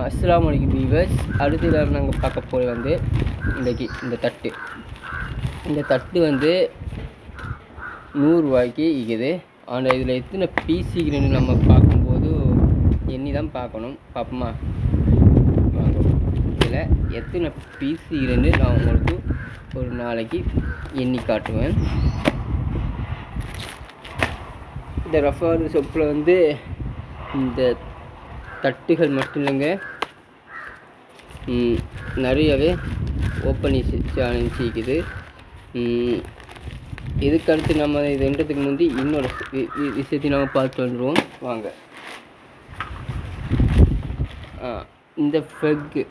அஸ்ஸலாமு அலைக்கும் வீவர்ஸ். அடுத்தது நாங்கள் பார்க்க போகிறது வந்து இன்றைக்கி இந்த தட்டு வந்து 100 ரூபாய்க்கு இருக்குது. ஆனால் இதில் எத்தனை பீஸ் இருக்குன்னு நம்ம பார்க்கும்போது எண்ணி தான் பார்க்கணும். பார்ப்போமா? வாங்க, இதில் எத்தனை பீஸ் இருக்குன்னு நான் உங்களுக்கு ஒரு நாளைக்கு எண்ணி காட்டுவேன். இந்த ரஃபார் ஷாப்பில் வந்து இந்த தட்டுகள் மட்டும் இல்லைங்க, நிறையவே ஓப்பனிங் சேலஞ்ச் இருக்குது. இதுக்கு அடுத்து நம்ம இதுன்றதுக்கு முந்தி இன்னொரு விஷயத்தையும் நம்ம பார்த்து வந்துடுவோம். வாங்க. இந்த ஃப்ரெக்கு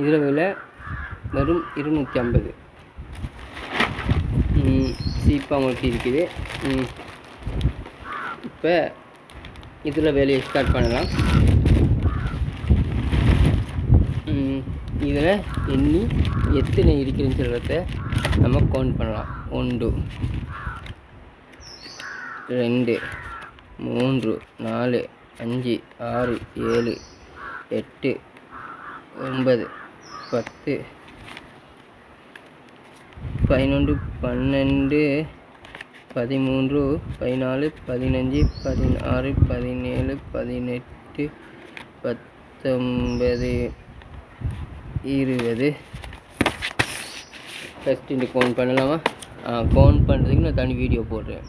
இதில் விலை வெறும் 250. சீப்பாக உங்களுக்கு இருக்குது. இப்போ இதில் வேலையை ஸ்டார்ட் பண்ணலாம். இதில் எண்ணி எத்தனை இருக்குதுன்னு சொல்கிறத நம்ம கவுண்ட் பண்ணலாம். 1 2 3 4 5 6 7 8 9 10 11 12 13 14 15 16 17 18 19 20. ஃபஸ்ட்டு இந்த கவுண்ட் பண்ணலாமா? கவுண்ட் பண்ணுறதுக்கு நான் தனி வீடியோ போடுறேன்.